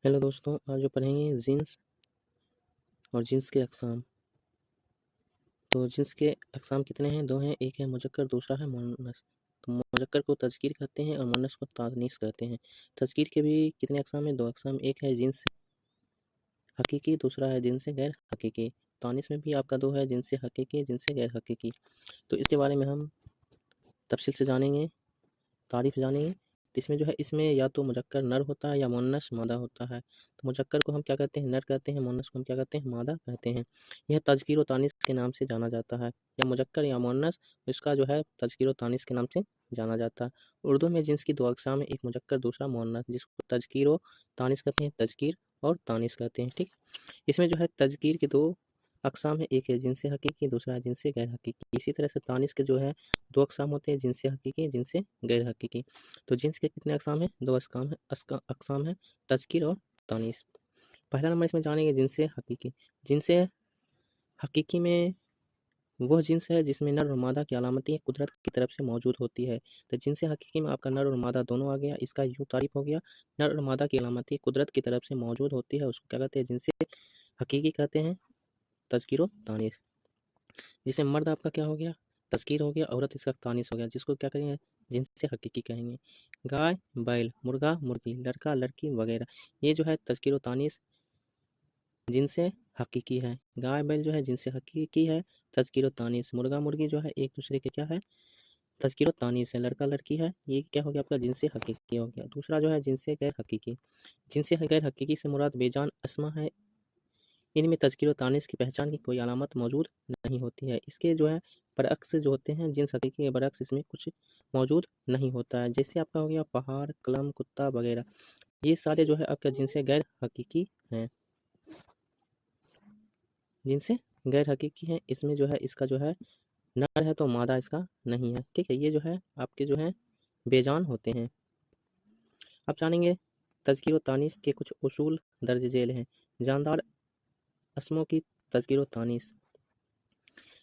Hello दोस्तों, आज जो पढ़ेंगे जीन्स और जीन्स के अक़साम। तो जीन्स के अक़साम कितने हैं? 2 हैं। एक है मुज़क्कर, दूसरा है मुअन्नस। तो मुज़क्कर को तज़कीर कहते हैं और मुअन्नस को तानीस कहते हैं। तज़कीर के भी कितने अक़साम हैं? 2 अक़साम। एक है जिन्स हकीकी, दूसरा है जिन्स गैर हकीकी। तानीस में भी आपका 2 है, जिन्स हकीकी, जिन्स गैर हकीकी। तो इसके बारे में हम तफ़सील से जानेंगे, तारीफ़ जानेंगे। इसमें जो है, इसमें या तो मुज़क्कर नर होता है या मुअन्नस मादा होता है। तो मुज़क्कर को हम क्या कहते हैं? नर कहते हैं। मुअन्नस को हम क्या कहते हैं? मादा कहते हैं। यह तज़कीर व तानीस के नाम से जाना जाता है। या मुज़क्कर या मुअन्नस, इसका जो है तज़कीर व तानीस के नाम से जाना जाता है। उर्दू में जिन्स की 2 अक़साम है, एक मुज़क्कर, दूसरा मुअन्नस, जिसको तज़कीर व तानीस कहते हैं। तज़कीर और तानीस कहते हैं, ठीक। इसमें जो है तज़कीर के 2 अक़साम है, एक है जिन्स हकीकी, दूसरा है जिन्स गैर हकीकी। इसी तरह से तानीस के जो है 2 अक़साम होते हैं, जिन्स हकीकी, जिन्स गैर हकीकी। तो जिन्स के कितने अक़साम हैं? 2 अक़साम है, तज़कीर और तानीस। पहला नंबर इसमें जानेंगे जिन्स हकीकी। जिन्स हकीकी में वह जिन्स है जिसमें नर और मादा की अलामतें कुदरत की तरफ से मौजूद होती है। तो जिन्स हकीकी में आपका नर और मादा दोनों आ गया। इसका यूँ तारीफ़ हो गया, नर और मादा की अलामतें कुदरत की तरफ से मौजूद होती है, उसको क्या कहते हैं? जिन्स हकीकी कहते हैं। तज़कीर व तानीस। जिसमें मर्द आपका क्या हो गया? तज़कीर हो गया, औरत इसका तानीस हो गया, जिसको क्या कहेंगे? जिन्स हकीकी कहेंगे। गाय, बैल, मुर्गा, मुर्गी, लड़का, लड़की वगैरह, ये जो है तज़कीर व तानीस जिन्स हकीकी है। गाय, बैल जो है जिन्स हकीकी है, तज़कीर व तानीस। मुर्गा, मुर्गी जो है एक दूसरे के क्या है? तज़कीर व तानीस है। लड़का, लड़की है, ये क्या हो गया आपका? जिन्स हकीकी हो गया। दूसरा जो है जिन्स गैर हकीकी। जिन्स गैर हकीकी से मुराद बेजान अस्मा है। इनमें तज़कीर व तानीस की पहचान की कोई अलामत मौजूद नहीं होती है। इसके जो है बरअक्स जो होते हैं, जिन्स हकीकी के बरअक्स इसमें कुछ मौजूद नहीं होता है। जैसे आपका हो गया पहाड़, कलम, कुत्ता वगैरह, ये सारे जो है आपका जिन्स गैर हकीकी हैं। जिन्स गैर हकीकी हैं, इसमें जो है इसका जो है नर है तो मादा इसका नहीं है, ठीक है। ये जो है आपके जो है बेजान होते हैं। अब जानेंगे तज़कीर व तानीस के कुछ उसूल दर्ज झेल हैं। जानदार अस्मों की तज़कीर व तानीस।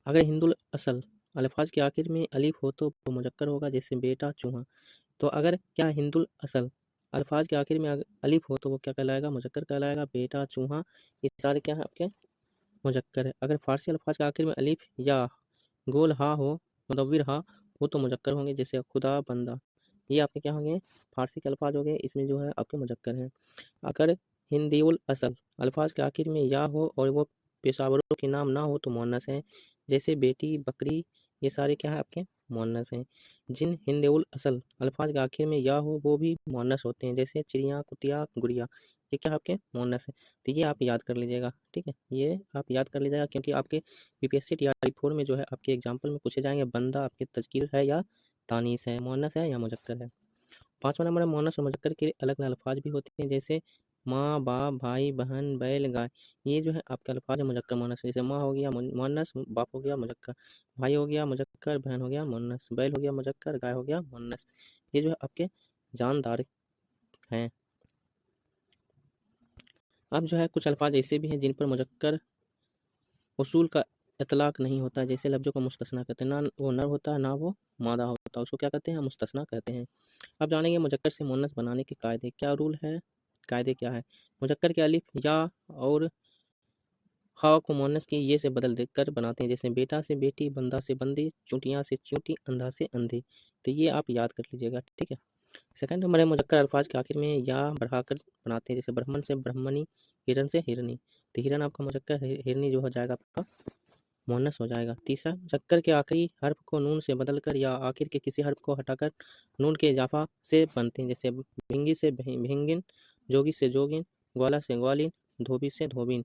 अगर हिंदुल असल अल्फाज के आखिर में अलिफ हो तो वो मुज़क्कर होगा, जैसे बेटा, चूहा। तो अगर क्या हिंदुल असल अल्फाज के आखिर में अलिफ हो तो वो क्या कहलाएगा? मुज़क्कर कहलाएगा। बेटा, चूहा, ये सारे क्या है आपके? मुज़क्कर है। अगर फ़ारसी अल्फाज के आखिर में अलिफ या गोल हा हो, मुदव्विर हा हो तो मुज़क्कर होंगे, जैसे खुदा, बंदा, ये आपके क्या होंगे? फ़ारसी के अल्फाज हो गए, इसमें जो है आपके मुज़क्कर हैं। अगर हिंदीउल असल अल्फाज के आखिर में या हो और वो पेशावरों के नाम ना हो तो मुअन्नस हैं, जैसे बेटी, बकरी, ये सारे क्या है आपके? मुअन्नस हैं। जिन हिंदीउल असल अल्फाज के आखिर में या हो वो भी मुअन्नस होते हैं, जैसे चिड़िया, कुतिया, गुड़िया, ये क्या आपके? मुअन्नस हैं। तो ये आप याद कर लीजिएगा, ठीक है। ये आप याद कर लीजिएगा क्योंकि आपके बीपीएससी टीआरई 4 में जो है आपके एग्जाम्पल में पूछे जाएंगे, बंदा आपके तज़कीर है या तानीस है, मुअन्नस है या मुज़क्कर है। 5वां नंबर है मुअन्नस और मुज़क्कर के अलग अलग अल्फाज भी होते हैं, जैसे माँ, बाप, भाई, बहन, बैल, गाय, ये जो है आपके अल्फाज है मुज़क्कर मुअन्नस। जैसे माँ हो गया मुअन्नस, बाप हो गया मुज़क्कर, भाई हो गया मुज़क्कर, बहन हो गया मुअन्नस, बैल हो गया मुज़क्कर, गाय हो गया मुअन्नस। ये जो है आपके जानदार हैं। अब जो है कुछ अल्फाज ऐसे भी हैं जिन पर मुज़क्कर उसूल का इतलाक़ नहीं होता, जैसे लफ्ज़ों को मुस्तस्ना कहते हैं। ना वो नर होता है, ना वो मादा होता है, उसको क्या कहते हैं? मुस्तस्ना कहते हैं। अब जानेंगे मुज़क्कर से मुअन्नस बनाने के कायदे, क्या रूल है, कायदे क्या है? मुज़क्कर के अलिफ, या और हा को मुअन्नस के ये से बदल दे कर बनाते हैं, जैसे बेटा से बेटी, बंदा से बंदी, चूंटियाँ से चूंटी, अंधा से अंधी। तो ये आप याद कर लीजिएगा, ठीक है। सेकंड नंबर है मुज़क्कर अल्फाज के आखिर में या बढ़ाकर बनाते हैं, जैसे ब्राह्मण से ब्रह्मणी, हिरन से हिरनी। तो हिरन आपका मुज़क्कर, हिरनी जो हो जाएगा आपका मुअन्नस हो जाएगा। तीसरा, मुज़क्कर के आखिरी हर्फ को नून से बदलकर या आखिर के किसी हर्फ को हटाकर नून के इजाफा से बनते हैं, जैसे भिंगी से भिंगिन, जोगी से जोगिन, ग्वाला से ग्वालिन, धोबी से धोबिन।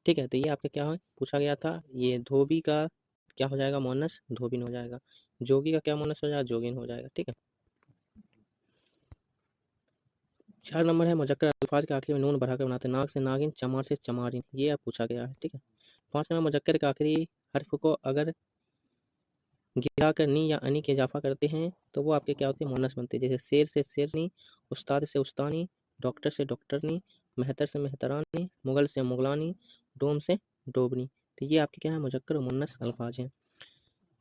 ठीक है, तो ये आपका क्या है पूछा गया था, ये धोबी का क्या हो जाएगा? मुअन्नस धोबिन हो जाएगा। जोगी का क्या मुअन्नस हो जाएगा? जोगिन हो जाएगा, ठीक है। 4 नंबर है मुज़क्कर अल्फाज के आखिरी में नून बढ़ाकर बनाते हैं, नाग से नागिन, चमार से चमारिन, ये आप पूछा गया है, ठीक है। 5 नंबर मुज़क्कर के आखिरी हर्फ को अगर गिराकर नी या अनी के इजाफा करते हैं तो वो आपके क्या होते हैं? मुअन्नस बनते हैं, जैसे शेर से शेरनी, उस्ताद से उस्तानी, डॉक्टर से डॉक्टरनी, मेहतर से मेहतरानी, मुगल से मुगलानी, डोम से डोबनी। तो ये आपके क्या है? मुज़क्कर और मुअन्नस अल्फाज हैं।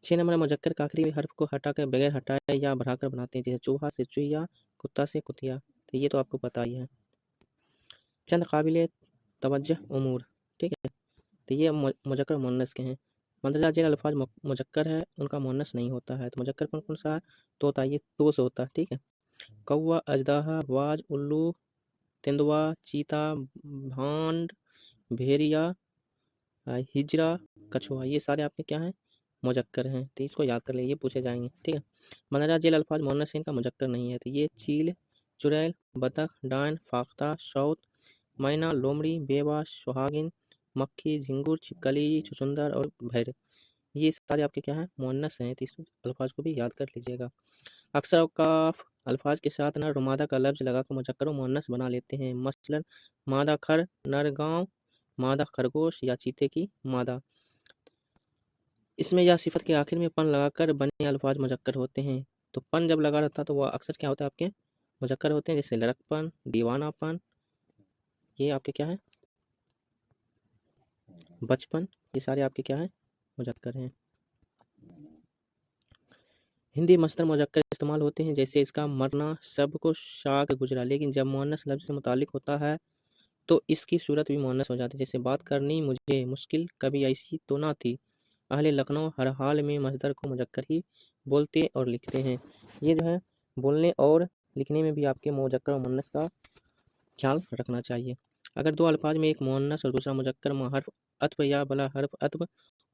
6 नंबर मुज़क्कर का आखिरी हर्फ को हटाकर बगैर हटाए या बढ़ाकर बनाते हैं, जैसे चूहा से चुहिया, कुत्ता से कुतिया। तो ये तो आपको पता ही है। चंद काबिल तवज्जो उमूर, ठीक है। तो ये मुजक्कर मुअन्नस के हैं। मंदरजा झेल अल्फाज मुजक्कर है, उनका मुअन्नस नहीं होता है। तो मुजक्कर कौन कौन सा है? तोता, ये तो से होता है, ठीक है। कौवा, अजदहा, वाज, उल्लू, तेंदुआ, चीता, भांड, भेड़िया, हिजरा, कछुआ, ये सारे आपके क्या हैं? मुजक्कर हैं। तो इसको याद कर ले, ये पूछे जाएंगे, ठीक है। मंदरजा झेल अल्फाज मुअन्नस इनका मुजक्कर नहीं है। तो ये चील, चुड़ैल, बतख, डायन, फाख्ता, शौत, मैना, लोमड़ी, बेवा, सुहागिन, मक्खी, झिंगुर, छिपकली, छुछुंदर और भैर, ये सारे आपके क्या हैं? मुअन्नस हैं। तो इस अल्फाज को भी याद कर लीजिएगा। अक्सर औकाफ अल्फाज के साथ नर और मादा का लफ्ज लगाकर मुजक्कर और मुअन्नस बना लेते हैं। मसलन मादा खर, नर गांव, मादा खरगोश या चीते की मादा। इसमें या सिफत के आखिर में पन लगाकर बने अल्फाज मुजक्कर होते हैं। तो पन जब लगा रहता है तो वह अक्सर क्या होता है? आपके मुजक्कर होते हैं। जैसे लड़कपन, दीवानापन, ये आपके क्या है? बचपन, ये सारे आपके क्या हैं? मुजक्कर हैं। हिंदी मस्तर मुजक्कर इस्तेमाल होते हैं। जैसे इसका मरना, सबको शाक गुजरा, लेकिन जब मुअन्नस लफ्ज से मुतालिक होता है तो इसकी सूरत भी मुअन्नस हो जाती है। जैसे बात करनी मुझे मुश्किल कभी ऐसी तो ना थी। अहले लखनऊ हर हाल में मस्दर को मुजक्कर ही बोलते और लिखते हैं। ये जो है बोलने और लिखने में भी आपके मुजक्कर और मुअन्नस का ख्याल रखना चाहिए। अगर दो अल्फाज में एक मुअन्नस और दूसरा मुजक्कर में हर्फ अत्फ या बला हर्फ अत्फ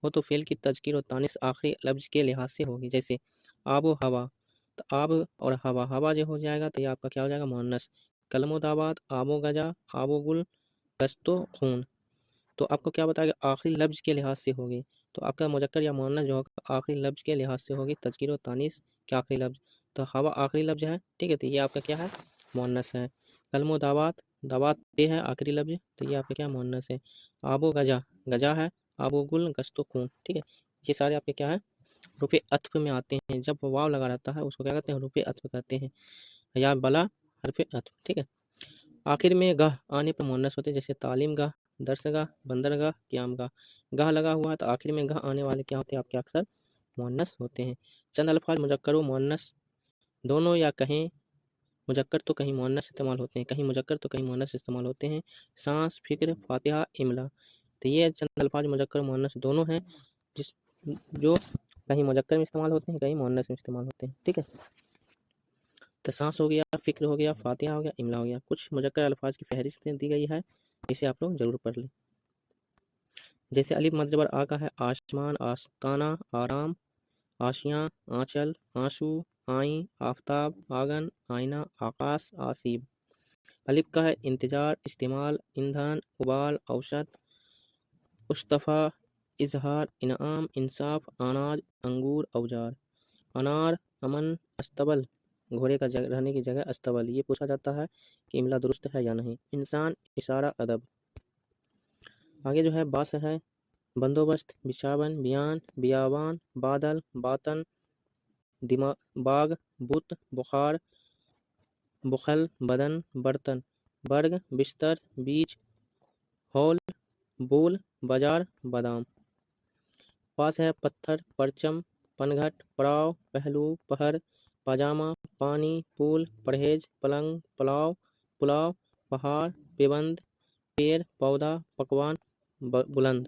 हो तो फेल की तज़कीर और तानिस आखिरी लफ्ज के लिहाज से होगी। जैसे आब व हवा, तो आब और हवा, हवा जो हो जाएगा तो ये आपका क्या हो जाएगा? मुअन्नस। कलमो दावात, आबो गजा, आबो गुल, गस्तो खून, तो आपको क्या बताएगा? आखिरी लफ्ज के लिहाज से होगी। तो आपका मुजक्कर या मुअन्नस जो होगा आखिरी लफ्ज के लिहाज से होगी। तज़कीर और तानीस के आखिरी लफ्ज, तो हवा आखिरी लफ्ज है, ठीक है। तो ये आपका क्या है? मुअन्नस है। कलमो दावात, दावात पे है आखिरी लफ्ज, तो ये आपका क्या? मुअन्नस है। आबो गजा, गजा है। आबो गुल, गस्तो खून, ठीक है। ये सारे आपके क्या है? रुपये अत्फ में आते हैं। जब वाव लगा रहता है उसको क्या कहते हैं? रुपये अत्फ कहते हैं। या बला हरफ अत्फ, ठीक है। आखिर में गह आने पर मुअन्नस होते हैं। जैसे तालीम गाह, दरसगाह, बंदरगाह, क़यामगाह। गाह लगा हुआ है तो आखिर में गह आने वाले क्या होते हैं? आपके अक्सर मुअन्नस होते हैं। चंद अल्फाज मुजक्कर व मुअन्नस दोनों या कहीं मुजक्कर तो कहीं मुअन्नस इस्तेमाल होते हैं, कहीं मुजक्कर तो कहीं मुअन्नस इस्तेमाल होते हैं। सांस, फिक्र, फातिहा, इमला, तो ये चंद अल्फाज मुजक्कर मुअन्नस दोनों हैं जिस जो कहीं मुजक्कर में इस्तेमाल होते हैं, कहीं मुअन्नस में इस्तेमाल होते हैं, ठीक है। तो सांस हो गया, फिक्र हो गया, फातिहा हो गया, इमला हो गया। कुछ मुजक्कर अल्फाज की फहरिस्त दी गई है, इसे आप लोग जरूर पढ़ लें। जैसे अलिफ मद ज़बर आ का है आसमान, आस्ताना, आराम, आशियाँ, आंचल, आंसू, आई, आफताब, आंगन, आईना, आकाश, आसीब। अलिफ का है इंतजार, इस्तेमाल, ईंधन, उबाल, औसत, उस्तफ़ा, इजहार, इनाम, इंसाफ, अनाज, अंगूर, औजार। अनार, अमन, अस्तबल, घोड़े का रहने की जगह अस्तबल। ये पूछा जाता है कि इमला दुरुस्त है या नहीं। इंसान, इशारा, अदब। आगे जो है बास है बंदोबस्त, बिछावन, बियान, बियावान, बादल, बातन, दिमाग, बाग, बुत, बुखार, बुखल, बदन, बर्तन। बर्ग, बिस्तर, बीज, हॉल, बोल, बाजार, बादाम। पास है पत्थर, परचम, पनघट, पड़ाव, पहलू, पहर, पाजामा, पानी, पुल, परहेज, पलंग, पुलाव, पुलाव, पहाड़, पेबंद, पेड़, पौधा, पकवान, बुलंद।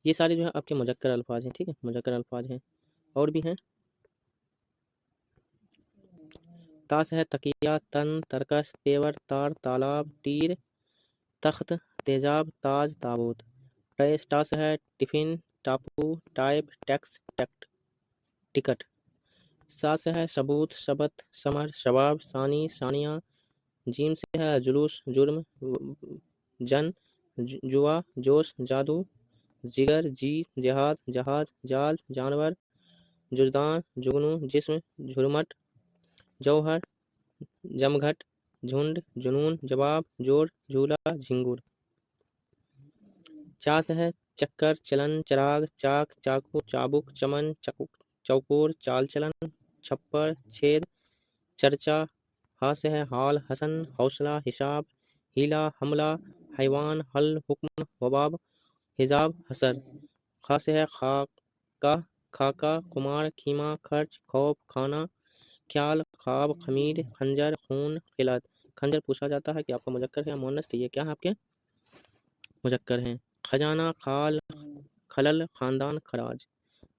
ये सारे जो है आपके मुजक्कर अल्फाज हैं, ठीक है, मुजक्कर अल्फाज हैं। और भी हैं। ताश है तकिया, तन, तरकश, तेवर, तार, तालाब, तीर, तख्त, तेजाब, ताज, ताबूत। टास है टिफिन, टापू, टाइप, टैक्स, टैक्ट, टिकट। सास है सबूत, सबत, समर, शबाब, सानी, सानिया। जीम से है जुलूस, जुर्म, जन, जुआ, जोश, जादू, जिगर, जी, जिहाद, जहाज, जाल, जानवर, जुजदान, जुगनू, जिस्म, झुरमट, जौहर, जमघट, झुंड, जुनून, जवाब, जोर, झूला, झिंगुर। चास है चक्कर, चलन, चराग, चाक, चाकू, चाबुक, चमन, चौकोर, चाल चलन, छप्पर, छेद, चर्चा। हास्य है हाल, हसन, हौसला, हिसाब, हीला, हमला, हैवान, हल, हुक्म, वबाब, हिजाब, हसर। खास है खाका, खाका, कुमार, खीमा, खर्च, खौफ, खाना, ख्याल, ख्वाब, खमीर, खंजर, खून, किलत। خنجر پوچھا جاتا ہے کہ آپ کا مذکر ہے یا مؤنث، تو یہ کیا ہے آپ کے مذکر ہیں۔ خزانہ، کھال، خلل، خاندان، خراج۔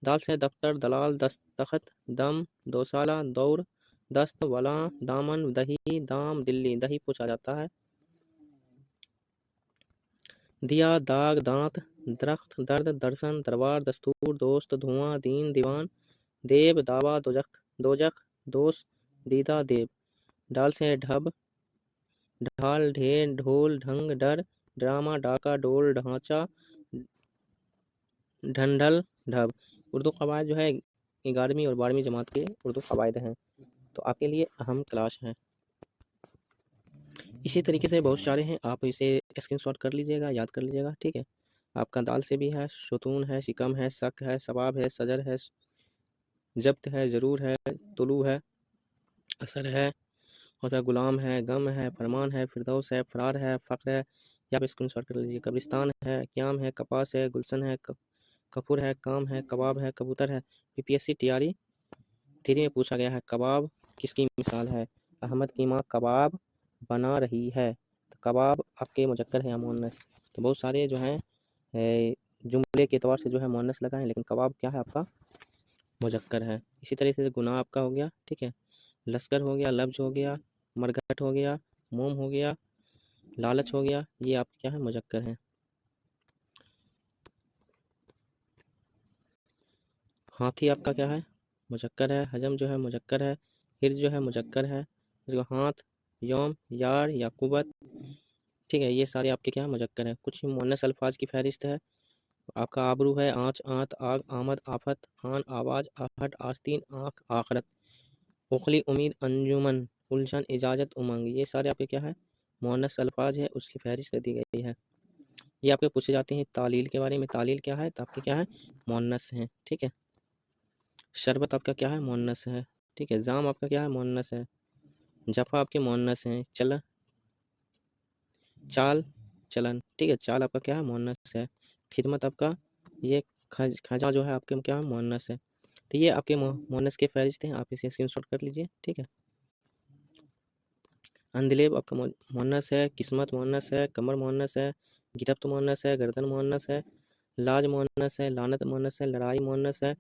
دال سے دفتر، دلال، دستخط، دم، دوسالہ، دور، دست، ولاں، دامن، دہی، دام، دلی، دہی پوچھا جاتا ہے۔ دیا، داغ، دانت، درخت، درد، درسن، دربار، دستور، دوست، دھواں، دین، دیوان، دیب، دعویٰ، دوجخ، دوست، دیدہ، دیب۔ ڈال سے ڈھب، ڈھال، ڈھیر، ڈھول، ڈھنگ، ڈر، ڈرامہ، ڈاکہ، ڈول، ڈھانچہ، ڈھنڈل، ڈھب۔ اردو قواعد جو ہے 11ویں اور 12ویں جماعت کے اردو قواعد ہیں، تو آپ کے لیے اہم کلاس ہیں۔ اسی طریقے سے بہت سارے ہیں، آپ اسے اسکرین شاٹ کر لیجیے گا، یاد کر لیجیے گا، ٹھیک ہے۔ آپ کا دال سے بھی ہے، ستون ہے، شکم ہے، سک ہے، ثواب ہے، سجر ہے، جبت ہے، ضرور ہے، طلوع ہے، اثر ہے، اور غلام ہے، غم ہے، فرمان ہے، فردوس ہے، فرار ہے، فقر ہے، یا آپ اسکرین شاٹ کر لیجیے۔ قبرستان ہے، قیام ہے، کپاس ہے، گلشن ہے، کپور ہے، کام ہے، کباب ہے، کبوتر ہے۔ PPSC TRE 3 میں پوچھا گیا ہے کباب کس کی مثال ہے؟ احمد کی ماں کباب بنا رہی ہے، تو کباب آپ کے مذکر ہے یا مؤنث؟ تو بہت سارے جو ہیں جملے کے اعتبار سے جو ہے مؤنث لگا ہے، لیکن کباب کیا ہے آپ کا مذکر ہے۔ اسی طریقے سے گناہ آپ کا ہو گیا، ٹھیک ہے، لشکر ہو گیا، لفظ ہو گیا، مرگھٹ ہو گیا، موم ہو گیا، لالچ ہو گیا، یہ آپ کیا ہے مذکر ہیں۔ ہاتھی آپ کا کیا ہے مذکر ہے، حجم جو ہے مذکر ہے، ہرج جو ہے مذکر ہے، اس کو ہاتھ، یوم، یار، یعقوبت، ٹھیک ہے، یہ سارے آپ کے کیا مذکر ہیں۔ کچھ مؤنث الفاظ کی فہرست ہے، آپ کا آبرو ہے، آنچ، آنت، آگ، آمد، آفت، آن، آواز، آہٹ، آستین، آنکھ، آخرت، اخلی، امید، انجمن، الجھن، اجازت، امنگ، یہ سارے آپ کے کیا ہے مؤنث الفاظ ہے، اس کی فہرست دی گئی ہے۔ یہ آپ کے پوچھے جاتے ہیں تعلیل کے بارے میں، تعلیل کیا ہے تو آپ کے کیا ہے مؤنث ہیں، ٹھیک ہے۔ شربت آپ کا کیا ہے مؤنث ہے، ٹھیک ہے۔ زام آپ کا کیا ہے مؤنث ہے۔ جفا آپ کے مؤنث ہیں۔ چال، چلن، ٹھیک ہے، چال آپ کا کیا ہے مؤنث ہے۔ خدمت آپ کا یہ کھجا جو ہے آپ کے کیا مؤنث ہے۔ تو یہ آپ کے مؤنث کے فہرست ہیں، آپ اسے اسکرین شاٹ کر لیجئے، ٹھیک ہے۔ اندلیب آپ کا مؤنث ہے، قسمت مؤنث ہے، کمر مؤنث ہے، گرفت مؤنث ہے، گردن مؤنث ہے، لاج مؤنث ہے، لعنت مؤنث ہے، لڑائی مؤنث ہے۔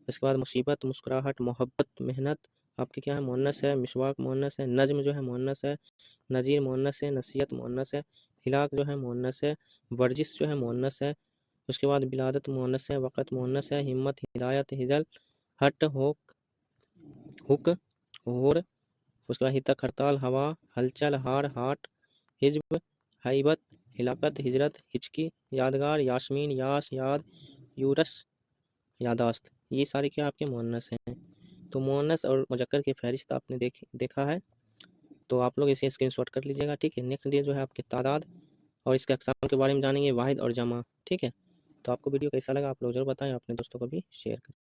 اس کے بعد مصیبت، مسکراہٹ، محبت، محنت آپ کے کیا ہے مؤنث ہے۔ مسواک مؤنث ہے، نجم جو ہے مؤنث ہے، نذیر مؤنث ہے، نصیحت مؤنث ہے، ہلاک جو ہے مؤنث ہے، ورجس جو ہے مؤنث ہے۔ اس کے بعد ولادت مؤنث ہے، وقت مؤنث ہے، ہمت، ہدایت، ہجل، ہٹ، حک، ہور۔ اس کے بعد ہتک، ہڑتال، ہوا، ہلچل، ہار، ہاٹ، حجب، ہیبت، ہلاکت، ہجرت، ہچکی، یادگار، یاسمین، یاس، یاد، یورس، یاداشت، یہ سارے کیا آپ کے مؤنث ہیں۔ تو مؤنث اور مذکر کی فہرست آپ نے دیکھا ہے، تو آپ لوگ اسے اسکرین شاٹ کر لیجیے گا، ٹھیک ہے۔ نیکسٹ ڈے جو ہے آپ کے تعداد اور اس کے اقسام کے بارے میں جانیں گے، واحد اور جمع، ٹھیک ہے۔ تو آپ کو ویڈیو کیسا لگا آپ لوگ ضرور بتائیں، اپنے دوستوں کو بھی شیئر کریں۔